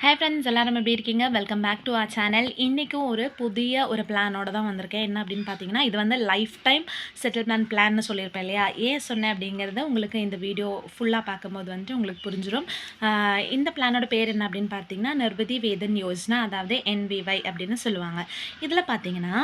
Hi friends, எல்லாரும் எப்படி இருக்கீங்க? Welcome back to our channel. இன்றைக்கும் ஒரு புதிய பிளானோட தான் வந்திருக்கேன். என்ன அப்படின்னு பார்த்தீங்கன்னா, இது வந்து லைஃப் டைம் செட்டில்மெண்ட் பிளான்னு சொல்லியிருப்பேன் இல்லையா? ஏன் சொன்னேன் அப்படிங்கிறத உங்களுக்கு இந்த வீடியோ ஃபுல்லாக பார்க்கும்போது வந்துட்டு உங்களுக்கு புரிஞ்சிடும். இந்த பிளானோட பேர் என்ன அப்படின்னு பார்த்தீங்கன்னா, நிர்வதி வேதன் யோஜனா, அதாவது NVY அப்படின்னு சொல்லுவாங்க. இதில் பார்த்தீங்கன்னா,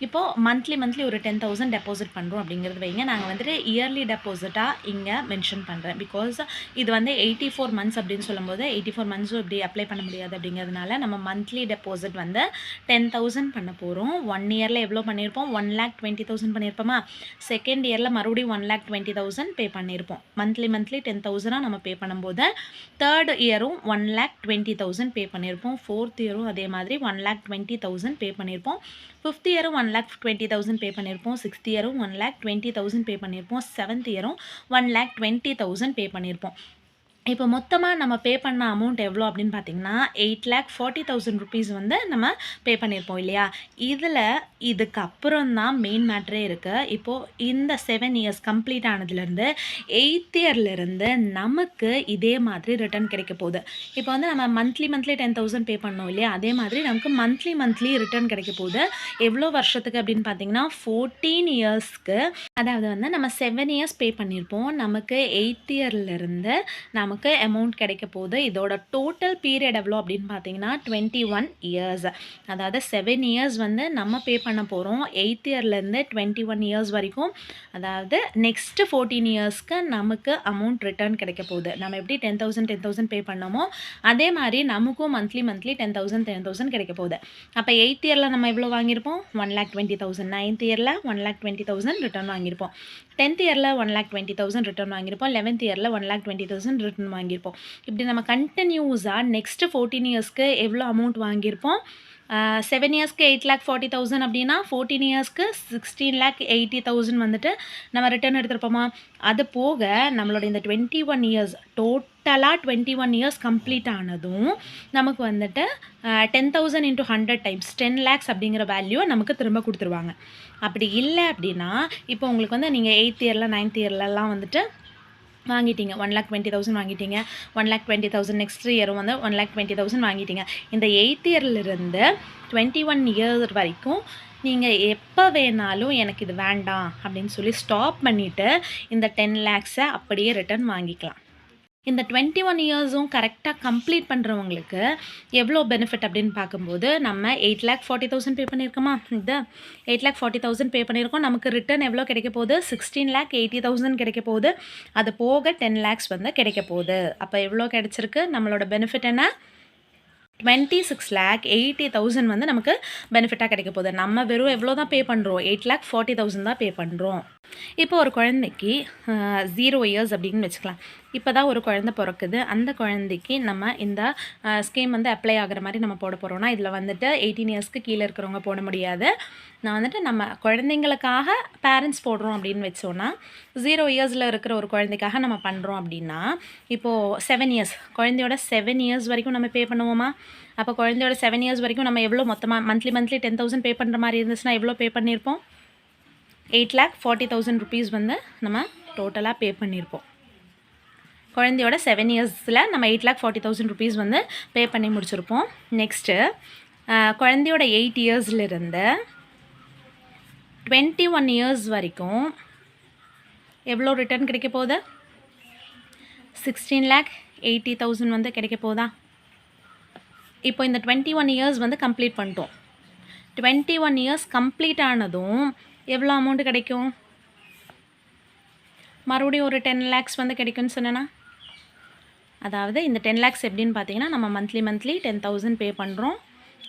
இப்போது மந்த்லி ஒரு 10,000 டெபாசிட் பண்ணுறோம் அப்படிங்கிறது வைங்க. நாங்கள் வந்துட்டு இயர்லி டெபாசிட்டாக இங்கே மென்ஷன் பண்ணுறேன். பிகாஸ் இது வந்து 84 மந்த்ஸ் அப்படின்னு சொல்லும்போது 84 மந்த்ஸும் இப்படி அப்ளை பண்ண முடியாது அப்படிங்கிறதுனால நம்ம மந்த்லி டெபாசிட் வந்து 10,000 பண்ண போகிறோம். 1 இயரில் எவ்வளோ பண்ணியிருப்போம்? 1,20,000 பண்ணியிருப்போமா? செகண்ட் இயரில் மறுபடியும் 1,20,000 பே பண்ணியிருப்போம். மந்த்லி 10,000 நம்ம பே பண்ணும்போது தேர்ட் இயரும் 1,20,000 பே பண்ணியிருப்போம். ஃபோர்த் இயரும் அதே மாதிரி 1,20,000 பே பண்ணியிருப்போம். ஃபிஃப்த் இயரும் 1,20,000 பே பண்ணியிருப்போம். சிக்ஸ்த் இயரும் 1,20,000 பே பண்ணியிருப்போம். செவன்த் இயரும் 1,20,000 பே பண்ணியிருப்போம். இப்போ மொத்தமாக நம்ம பே பண்ண அமௌண்ட் எவ்வளோ அப்படின்னு பார்த்தீங்கன்னா 8,40,000 ருபீஸ் வந்து நம்ம பே பண்ணியிருப்போம் இல்லையா? இதுக்கப்புறம் தான் மெயின் மேட்ரே இருக்குது. இப்போது இந்த 7 இயர்ஸ் கம்ப்ளீட் ஆனதுலேருந்து 8th இயர்லேருந்து நமக்கு இதே மாதிரி ரிட்டர்ன் கிடைக்க போகுது. இப்போ வந்து நம்ம மந்த்லி 10,000 பே பண்ணோம் இல்லையா? அதே மாதிரி நமக்கு மந்த்லி ரிட்டர்ன் கிடைக்க போகுது. எவ்வளோ வருஷத்துக்கு அப்படின்னு பார்த்தீங்கன்னா 14 இயர்ஸ்க்கு. அதாவது வந்து நம்ம 7 இயர்ஸ் பே பண்ணியிருப்போம். நமக்கு 8th இயர்லேருந்து நமக்கு அமௌண்ட் கிடைக்க போகுது. இதோட டோட்டல் பீரியட் எவ்வளோ அப்படின்னு பார்த்தீங்கன்னா 21 இயர்ஸ். அதாவது 7 இயர்ஸ் வந்து நம்ம பே பண்ண போகிறோம். 8th இயர்லேருந்து 21 இயர்ஸ் வரைக்கும். அதாவது நெக்ஸ்ட்டு 14 இயர்ஸ்க்கு நமக்கு அமௌண்ட் ரிட்டர்ன் கிடைக்க போகுது. நம்ம எப்படி 10,000 பே பண்ணோமோ அதே மாதிரி நமக்கும் மந்த்லி 10,000 கிடைக்க போகுது. அப்போ 8th இயரில் நம்ம எவ்வளோ வாங்கியிருப்போம்? 1,20,000. 9th இயரில் 1,20,000 ரிட்டர்ன் வாங்கியிருப்போம். 10th இயரில் 1,20,000 ரிட்டர்ன் வாங்கியிருப்போம். 11th இயரில் 1,20,000 ரிட்டர்ன் வாங்கியிருப்போம். இப்படி நம்ம கண்டினியூஸாக நெக்ஸ்ட்டு 14 இயர்ஸ்க்கு எவ்வளோ அமௌண்ட் வாங்கியிருப்போம்? 7 இயர்ஸ்க்கு 8,40,000 அப்படின்னா 14 இயர்ஸ்க்கு 16,80,000 வந்துட்டு நம்ம ரிட்டர்ன் எடுத்திருப்போமா? அது போக நம்மளோட இந்த 21 இயர்ஸ் டோட்டலாக 21 இயர்ஸ் கம்ப்ளீட் ஆனதும் நமக்கு வந்துட்டு 10,000 into 100 டைம்ஸ் 10 lakhs அப்படிங்கிற வேல்யூ நமக்கு திரும்ப கொடுத்துருவாங்க. அப்படி இல்லை அப்படின்னா இப்போ உங்களுக்கு வந்து நீங்கள் 8th இயரில் 9th இயர்லலாம் வந்துட்டு வாங்கிட்டீங்க. 1,20,000 வாங்கிட்டீங்க. 1,20,000 நெக்ஸ்ட் இயரும் வந்து 1,20,000 வாங்கிட்டீங்க. இந்த 8th இயர்லேருந்து 21 இயர் வரைக்கும் நீங்கள் எப்போ வேணாலும் எனக்கு இது வேண்டாம் அப்படின்னு சொல்லி ஸ்டாப் பண்ணிவிட்டு இந்த 10 lakhs அப்படியே ரிட்டர்ன் வாங்கிக்கலாம். இந்த 21 இயர்ஸும் கரெக்டாக கம்ப்ளீட் பண்ணுறவங்களுக்கு எவ்வளோ பெனிஃபிட் அப்படின்னு பார்க்கும்போது நம்ம 8,40,000 பே பண்ணியிருக்கோமா? இது 8,40,000 பே பண்ணியிருக்கோம். நமக்கு ரிட்டர்ன் எவ்வளோ கிடைக்க போகுது? 16,80,000 கிடைக்க போகுது. அது போக 10 lakhs வந்து கிடைக்க போகுது. அப்போ எவ்வளோ கிடச்சிருக்கு? நம்மளோட பெனிஃபிட் என்ன? 26,80,000 வந்து நமக்கு பெனிஃபிட்டாக கிடைக்க போகுது. நம்ம வெறும் எவ்வளோ தான் பே பண்ணுறோம்? 8,40,000 தான் பே பண்ணுறோம். இப்போ ஒரு குழந்தைக்கு 0 இயர்ஸ் அப்படின்னு வச்சுக்கலாம். இப்போ தான் ஒரு குழந்தை பிறக்குது. அந்த குழந்தைக்கு நம்ம இந்த ஸ்கீம் வந்து அப்ளை ஆகிற மாதிரி நம்ம போட போகிறோன்னா இதில் வந்துட்டு 18 இயர்ஸ்க்கு கீழே இருக்கிறவங்க போட முடியாது. நான் வந்துட்டு நம்ம குழந்தைங்களுக்காக பேரண்ட்ஸ் போடுறோம் அப்படின்னு வச்சோன்னா 0 இயர்ஸில் இருக்கிற ஒரு குழந்தைக்காக நம்ம பண்ணுறோம் அப்படின்னா இப்போது 7 இயர்ஸ் குழந்தையோட 7 இயர்ஸ் வரைக்கும் நம்ம பே பண்ணுவோமா? அப்போ குழந்தையோட 7 இயர்ஸ் வரைக்கும் நம்ம எவ்வளோ மொத்தமாக மந்த்லி 10,000 பே பண்ணுற மாதிரி இருந்துச்சுன்னா எவ்வளோ பே பண்ணியிருப்போம்? 8,40,000 ருபீஸ் வந்து நம்ம டோட்டலாக பே பண்ணியிருப்போம். குழந்தையோட 7 இயர்ஸில் நம்ம 8,40,000 ருபீஸ் வந்து பே பண்ணி முடிச்சிருப்போம். நெக்ஸ்ட்டு குழந்தையோட 8 இயர்ஸ்லேருந்து 21 இயர்ஸ் வரைக்கும் எவ்வளோ ரிட்டர்ன் கிடைக்க போகுது? 16,80,000 வந்து கிடைக்க போதா? இப்போ இந்த 21 இயர்ஸ் வந்து கம்ப்ளீட் பண்ணிட்டோம். 21 இயர்ஸ் கம்ப்ளீட் ஆனதும் எவ்வளோ அமௌண்ட் கிடைக்கும்? மறுபடியும் ஒரு 10 lakhs வந்து கிடைக்கும்னு சொன்னேன்னா, அதாவது இந்த 10 lakhs எப்படின்னு பார்த்தீங்கன்னா நம்ம மந்த்லி 10,000 பே பண்ணுறோம்.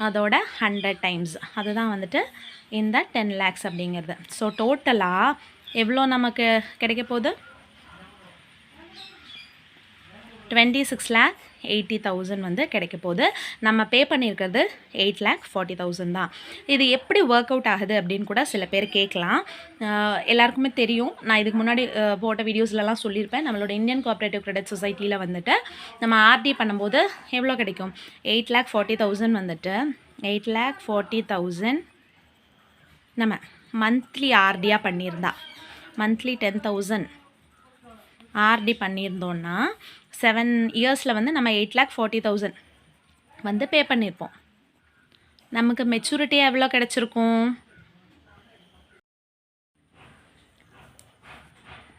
அதோட 100 டைம்ஸ் அதுதான் வந்துட்டு இந்த 10 lakhs அப்படிங்கிறது. ஸோ டோட்டலாக எவ்வளோ நமக்கு கிடைக்க போகுது? 26,80,000 வந்து கிடைக்க போகுது. நம்ம பே பண்ணியிருக்கிறது 8,40,000 தான். இது எப்படி ஒர்க் அவுட் ஆகுது அப்படின்னு கூட சில பேர் கேட்கலாம். எல்லாருக்குமே தெரியும். நான் இதுக்கு முன்னாடி போட்ட வீடியோஸ்லலாம் சொல்லியிருப்பேன். நம்மளோட இந்தியன் கோஆப்ரேட்டிவ் கிரெடிட் சொசைட்டியில் வந்துட்டு நம்ம ஆர்டி பண்ணும்போது எவ்வளோ கிடைக்கும்? 8,40,000 வந்துட்டு 8,40,000 நம்ம மந்த்லி ஆர்டியாக பண்ணியிருந்தா மந்த்லி 10,000 ஆர்டி பண்ணியிருந்தோன்னா 7 இயர்ஸில் வந்து நம்ம 8,40,000 வந்து பே பண்ணியிருப்போம். நமக்கு மெச்சூரிட்டி எவ்வளோ கிடச்சிருக்கும்?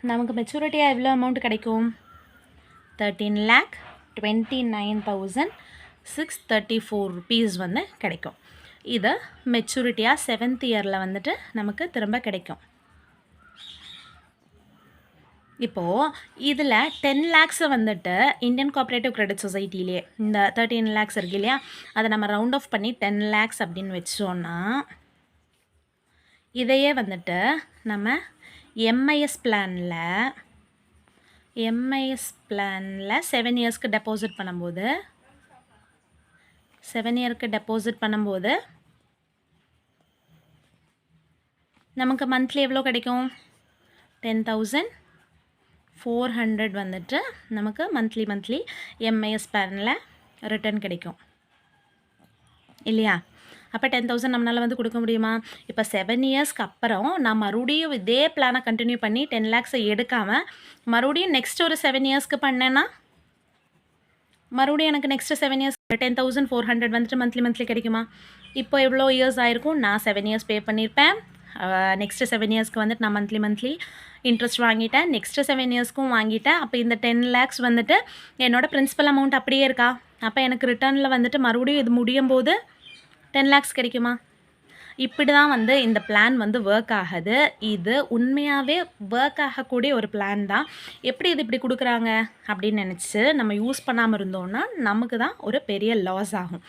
நமக்கு மெச்சூரிட்டியாக எவ்வளோ அமௌண்ட் கிடைக்கும்? 13,29,634 rupees வந்து கிடைக்கும். இது மெச்சூரிட்டியாக 7th இயரில் வந்துட்டு நமக்கு திரும்ப கிடைக்கும். இப்போது இதில் 10 lakhs வந்துட்டு இந்தியன் கோஆப்ரேட்டிவ் கிரெடிட் சொசைட்டிலே இந்த 13 lakhs இருக்கு இல்லையா, அதை நம்ம ரவுண்ட் ஆஃப் பண்ணி 10 lakhs அப்படின்னு வச்சோன்னா, இதையே வந்துட்டு நம்ம எம்ஐஎஸ் பிளானில் 7 இயர்ஸ்க்கு டெபாசிட் பண்ணும்போது 7 இயருக்கு டெபாசிட் பண்ணும்போது நமக்கு மந்த்லி எவ்வளோ கிடைக்கும்? 10,400 வந்துட்டு நமக்கு மந்த்லி எம்ஐஎஸ் பிளானில் ரிட்டர்ன் கிடைக்கும் இல்லையா? அப்போ 10,000 நம்மளால் வந்து கொடுக்க முடியுமா? இப்போ 7 இயர்ஸ்க்கு அப்புறம் நான் மறுபடியும் இதே பிளானை கண்டினியூ பண்ணி 10 lakhs எடுக்காமல் மறுபடியும் நெக்ஸ்ட் ஒரு 7 இயர்ஸ்க்கு பண்ணேன்னா மறுபடியும் எனக்கு நெக்ஸ்ட்டு 7 இயர்ஸ் 10,400 வந்துட்டு மந்த்லி கிடைக்குமா? இப்போ எவ்வளோ இயர்ஸ் ஆயிருக்கும்? நான் 7 இயர்ஸ் பே பண்ணியிருப்பேன். நெக்ஸ்ட்டு 7 இயர்ஸ்க்கு வந்துட்டு நான் மந்த்லி இன்ட்ரெஸ்ட் வாங்கிட்டேன். நெக்ஸ்ட்டு 7 இயர்ஸ்க்கும் வாங்கிட்டேன். அப்போ இந்த 10 lakhs வந்துட்டு என்னோடய பிரின்சிபல் அமௌண்ட் அப்படியே இருக்கா? அப்போ எனக்கு ரிட்டர்னில் வந்துட்டு மறுபடியும் இது முடியும் போது 10 lakhs கிடைக்குமா? இப்படி தான் வந்து இந்த பிளான் வந்து ஒர்க் ஆகுது. இது உண்மையாகவே ஒர்க் ஆகக்கூடிய ஒரு பிளான் தான். எப்படி இது இப்படி கொடுக்குறாங்க அப்படின்னு நினச்சி நம்ம யூஸ் பண்ணாமல் இருந்தோம்னா நமக்கு தான் ஒரு பெரிய லாஸ் ஆகும்.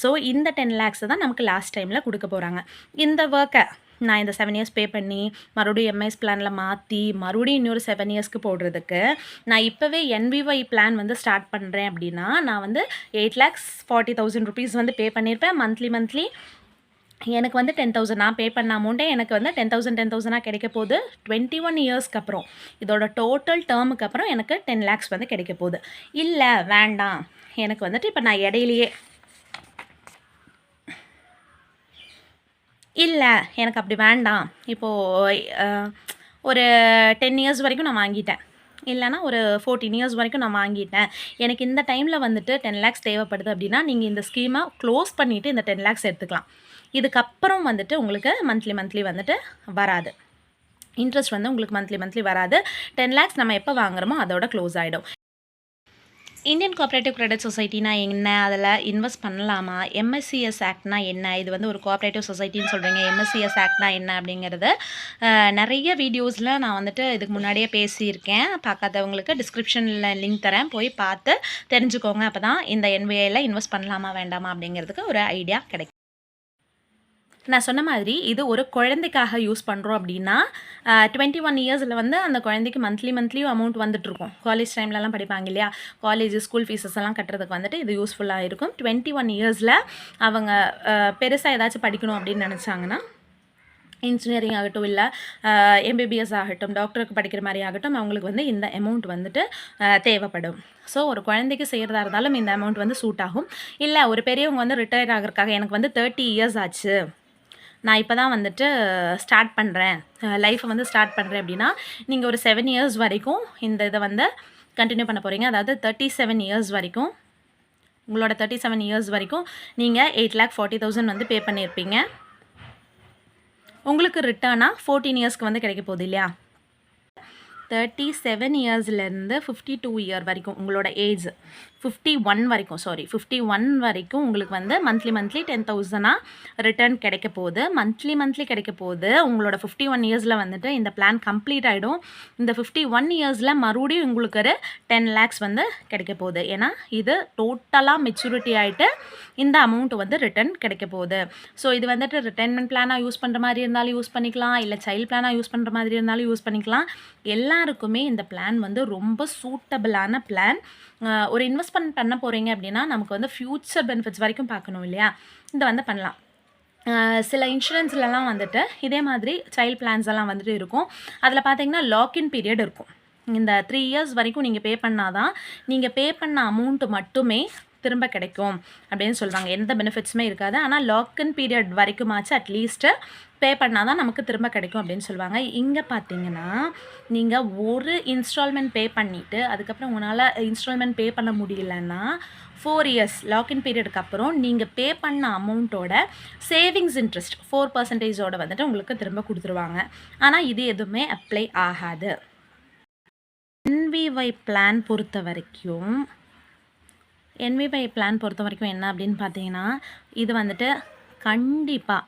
ஸோ இந்த 10 lakhs தான் நமக்கு லாஸ்ட் டைமில் கொடுக்க போகிறாங்க. இந்த ஒர்க்கை நான் இந்த 7 இயர்ஸ் பே பண்ணி மறுபடியும் எம்ஐஎஸ் பிளானில் மாற்றி மறுபடியும் இன்னொரு 7 இயர்ஸ்க்கு போடுறதுக்கு நான் இப்போவே NVY பிளான் வந்து ஸ்டார்ட் பண்ணுறேன் அப்படின்னா நான் வந்து 8,40,000 rupees வந்து பே பண்ணியிருப்பேன். மந்த்லி எனக்கு வந்து 10,000 நான் பே பண்ண அமௌண்ட்டே எனக்கு வந்து 10,000 கிடைக்க போகுது. 21 இயர்ஸ்க்கு அப்புறம் இதோட டோட்டல் டேர்முக்கு அப்புறம் எனக்கு 10 lakhs வந்து கிடைக்க போகுது. இல்லை வேண்டாம், எனக்கு வந்துட்டு இப்போ நான் இடையிலையே இல்லை எனக்கு அப்படி வேண்டாம், இப்போது ஒரு 10 years வரைக்கும் நான் வாங்கிட்டேன், இல்லைனா ஒரு 14 years வரைக்கும் நான் வாங்கிட்டேன், எனக்கு இந்த டைமில் வந்துட்டு 10 lakhs தேவைப்படுது அப்படின்னா நீங்கள் இந்த ஸ்கீமை க்ளோஸ் பண்ணிவிட்டு இந்த 10 lakhs எடுத்துக்கலாம். இதுக்கப்புறம் வந்துட்டு உங்களுக்கு மந்த்லி வந்துட்டு வராது, இன்ட்ரெஸ்ட் வந்து உங்களுக்கு மந்த்லி வராது. 10 lakhs நம்ம எப்போ வாங்குறோமோ அதோட க்ளோஸ் ஆகிடும். இந்தியன் கோஆப்ரேட்டிவ் கிரெடிட் சொசைட்டினா என்ன, அதில் இன்வெஸ்ட் பண்ணலாமா, MSCS ஆக்ட்னா என்ன, இது வந்து ஒரு கோஆப்ரேட்டிவ் சொசைட்டின்னு சொல்கிறீங்க, MSCS ஆக்ட்னா என்ன அப்படிங்கிறது நிறைய வீடியோஸில் நான் வந்துட்டு இதுக்கு முன்னாடியே பேசியிருக்கேன். பார்க்காதவங்களுக்கு டிஸ்கிரிப்ஷனில் லிங்க் தரேன், போய் பார்த்து தெரிஞ்சுக்கோங்க. அப்போ தான் இந்த NVIயில் இன்வெஸ்ட் பண்ணலாமா வேண்டாமா அப்படிங்கிறதுக்கு ஒரு ஐடியா கிடைக்கும். நான் சொன்ன மாதிரி இது ஒரு குழந்தைக்காக யூஸ் பண்ணுறோம் அப்படின்னா 21 இயர்ஸில் வந்து அந்த குழந்தைக்கு மந்த்லியும் அமௌண்ட் வந்துட்டுருக்கும். காலேஜ் டைம்லலாம் படிப்பாங்க இல்லையா, காலேஜ் ஸ்கூல் ஃபீஸஸ் எல்லாம் கட்டுறதுக்கு வந்துட்டு இது யூஸ்ஃபுல்லாக இருக்கும். 21 இயர்ஸில் அவங்க பெருசாக ஏதாச்சும் படிக்கணும் அப்படின்னு நினச்சாங்கன்னா, இன்ஜினியரிங் ஆகட்டும், இல்லை MBBS ஆகட்டும், டாக்டருக்கு படிக்கிற மாதிரி ஆகட்டும், அவங்களுக்கு வந்து இந்த அமௌண்ட் வந்துட்டு தேவைப்படும். ஸோ ஒரு குழந்தைக்கு செய்கிறதா இருந்தாலும் இந்த அமௌண்ட் வந்து சூட் ஆகும். இல்லை ஒரு பெரியவங்க வந்து ரிட்டையர் ஆகிறதுக்காக எனக்கு வந்து 30 இயர்ஸ் ஆச்சு, நான் இப்போ தான் வந்துட்டு ஸ்டார்ட் பண்ணுறேன், லைஃப்பை வந்து ஸ்டார்ட் பண்ணுறேன் அப்படின்னா நீங்கள் ஒரு 7 இயர்ஸ் வரைக்கும் இந்த இதை வந்து கண்டினியூ பண்ண போகிறீங்க. அதாவது 37 இயர்ஸ் வரைக்கும், உங்களோட 37 இயர்ஸ் வரைக்கும் நீங்கள் 8,40,000 வந்து பே பண்ணியிருப்பீங்க. உங்களுக்கு ரிட்டர்னாக 14 இயர்ஸ்க்கு வந்து கிடைக்க போகுது இல்லையா. 37 இயர்ஸ்லேருந்து 52 இயர் வரைக்கும் உங்களோட ஏஜ் 51 வரைக்கும் உங்களுக்கு வந்து மந்த்லி 10,000 ரிட்டர்ன் கிடைக்க போகுது. மந்த்லி கிடைக்க போகுது. உங்களோட 51 இயர்ஸில் வந்துட்டு இந்த பிளான் கம்ப்ளீட் ஆகிடும். இந்த 51 இயர்ஸில் மறுபடியும் உங்களுக்கு ஒரு 10 lakhs வந்து கிடைக்க போகுது. ஏன்னா இது டோட்டலாக மெச்சூரிட்டி ஆகிட்டு இந்த அமௌண்ட் வந்து ரிட்டர்ன் கிடைக்க போகுது. ஸோ இது வந்துட்டு ரிட்டைர்மெண்ட் பிளானாக யூஸ் பண்ணுற மாதிரி இருந்தாலும் யூஸ் பண்ணிக்கலாம், இல்லை சைல்டு பிளானாக யூஸ் பண்ணுற மாதிரி இருந்தாலும் யூஸ் பண்ணிக்கலாம். எல்லாருக்குமே இந்த பிளான் வந்து ரொம்ப சூட்டபிளான பிளான். ஒரு இன்வெஸ்ட்மெண்ட் பண்ண போகிறீங்க அப்படின்னா நமக்கு வந்து ஃப்யூச்சர் பெனிஃபிட்ஸ் வரைக்கும் பார்க்கணும் இல்லையா, இதை வந்து பண்ணலாம். சில இன்சூரன்ஸ்லலாம் வந்துட்டு இதே மாதிரி சைல்டு பிளான்ஸ் எல்லாம் வந்துட்டு இருக்கும். அதில் பார்த்தீங்கன்னா லாக்இன் பீரியட் இருக்கும். இந்த 3 இயர்ஸ் வரைக்கும் நீங்கள் பே பண்ணாதான், நீங்கள் பே பண்ண அமௌண்ட்டு மட்டுமே திரும்ப கிடைக்கும் அப்படின்னு சொல்கிறாங்க. எந்த பெனிஃபிட்ஸுமே இருக்காது. ஆனால் லாக்இன் பீரியட் வரைக்குமாச்சு அட்லீஸ்ட்டு பே பண்ணால் தான் நமக்கு திரும்ப கிடைக்கும் அப்படின்னு சொல்லுவாங்க. இங்கே பார்த்தீங்கன்னா நீங்கள் ஒரு இன்ஸ்டால்மெண்ட் பே பண்ணிவிட்டு அதுக்கப்புறம் உங்களால் இன்ஸ்டால்மெண்ட் பே பண்ண முடியலன்னா 4 இயர்ஸ் லாக்இன் பீரியடுக்கு அப்புறம் நீங்கள் பே பண்ண அமௌண்ட்டோட சேவிங்ஸ் இன்ட்ரெஸ்ட் 4% வந்துட்டு உங்களுக்கு திரும்ப கொடுத்துருவாங்க. ஆனால் இது எதுவுமே அப்ளை ஆகாது. NVY பிளான் பொறுத்த வரைக்கும் என்ன அப்படின்னு பார்த்தீங்கன்னா இது வந்துட்டு கண்டிப்பாக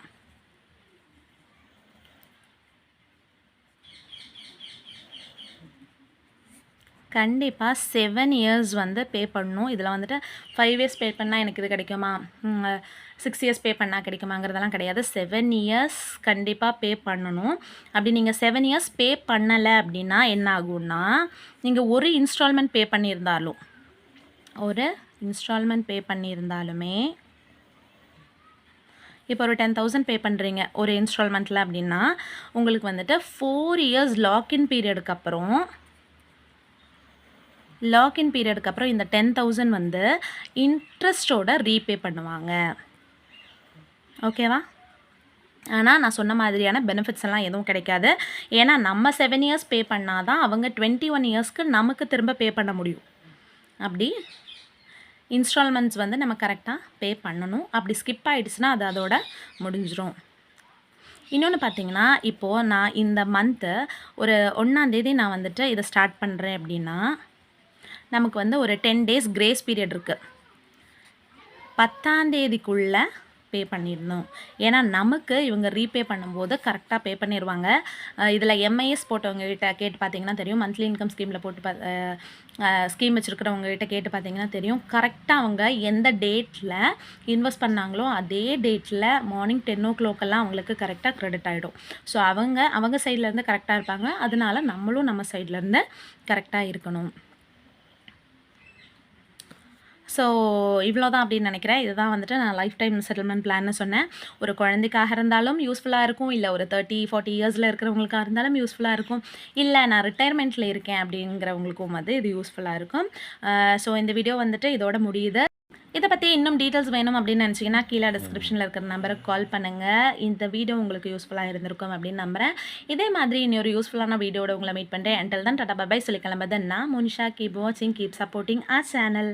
7 இயர்ஸ் வந்து பே பண்ணணும். இதில் வந்துட்டு 5 இயர்ஸ் பே பண்ணால் எனக்கு இது கிடைக்குமா, 6 இயர்ஸ் பே பண்ணால் கிடைக்குமாங்கிறதெல்லாம் கிடையாது. 7 இயர்ஸ் கண்டிப்பாக பே பண்ணணும். அப்படி நீங்கள் 7 இயர்ஸ் பே பண்ணலை அப்படின்னா என்ன ஆகும்னா, நீங்கள் ஒரு இன்ஸ்டால்மெண்ட் பே பண்ணியிருந்தாலுமே இப்போ ஒரு 10,000 பே பண்ணுறீங்க ஒரு இன்ஸ்டால்மெண்ட்டில் அப்படின்னா உங்களுக்கு வந்துட்டு 4 இயர்ஸ் லாக்இன் பீரியடுக்கு அப்புறம் இந்த 10,000 வந்து இன்ட்ரெஸ்ட்டோட ரீபே பண்ணுவாங்க. ஓகேவா? ஆனால் நான் சொன்ன மாதிரியான பெனிஃபிட்ஸ் எல்லாம் எதுவும் கிடைக்காது. ஏன்னா நம்ம 7 இயர்ஸ் பே பண்ணால் தான் அவங்க 21 இயர்ஸ்க்கு நமக்கு திரும்ப பே பண்ண முடியும். அப்படி இன்ஸ்டால்மெண்ட்ஸ் வந்து நம்ம கரெக்டாக பே பண்ணணும். அப்படி ஸ்கிப் ஆகிடுச்சுன்னா அது அதோட முடிஞ்சிடும். இன்னொன்று பார்த்தீங்கன்னா இப்போது நான் இந்த மந்த்து ஒரு 1ஆம் தேதி நான் வந்துட்டு இதை ஸ்டார்ட் பண்ணுறேன் அப்படின்னா நமக்கு வந்து ஒரு 10 டேஸ் கிரேஸ் பீரியட் இருக்குது. 10ஆம் தேதிக்குள்ளே பே பண்ணிடணும். ஏன்னா நமக்கு இவங்க ரீபே பண்ணும்போது கரெக்டாக பே பண்ணிடுவாங்க. இதில் MIS போட்டவங்ககிட்ட கேட்டு பார்த்தீங்கன்னா தெரியும். மந்த்லி இன்கம் ஸ்கீமில் ஸ்கீம் வச்சுருக்கிறவங்ககிட்ட கேட்டு பார்த்தீங்கன்னா தெரியும். கரெக்டாக அவங்க எந்த டேட்டில் இன்வெஸ்ட் பண்ணாங்களோ அதே டேட்டில் மார்னிங் 10 o'clock அவங்களுக்கு கரெக்டாக க்ரெடிட் ஆகிடும். ஸோ அவங்க சைட்லேருந்து கரெக்டாக இருப்பாங்க. அதனால நம்மளும் நம்ம சைட்லேருந்து கரெக்டாக இருக்கணும். ஸோ இவ்வளோ தான் அப்படின்னு நினைக்கிறேன். இதுதான் வந்துட்டு நான் லைஃப் டைம் செட்டில்மெண்ட் பிளான்னு சொன்னேன். ஒரு குழந்தைக்காக இருந்தாலும் யூஸ்ஃபுல்லாக இருக்கும், இல்லை ஒரு 30-40 இயர்ஸில் இருக்கிறவங்களுக்காக இருந்தாலும் யூஸ்ஃபுல்லாக இருக்கும், இல்லை நான் ரிட்டையர்மெண்ட்டில் இருக்கேன் அப்படிங்கிறவங்களுக்கும் வந்து இது யூஸ்ஃபுல்லாக இருக்கும். ஸோ இந்த வீடியோ வந்துட்டு இதோட முடியுது. இதை பற்றி இன்னும் டீட்டெயில்ஸ் வேணும் அப்படின்னு நினச்சிங்கன்னா கீழே டிஸ்கிரிப்ஷனில் இருக்கிற நம்பருக்கு கால் பண்ணுங்கள். இந்த வீடியோ உங்களுக்கு யூஸ்ஃபுல்லாக இருந்திருக்கும் அப்படின்னு நம்புகிறேன். இதே மாதிரி இன்னொரு யூஸ்ஃபுல்லான வீடியோட உங்களை மீட் பண்ணுறேன். Until then tata bye bye சொல்லி கிளம்புறது நான் மோனிஷா. கீப் வாட்சிங், கீப் சப்போர்ட்டிங் ஆர் சேனல்.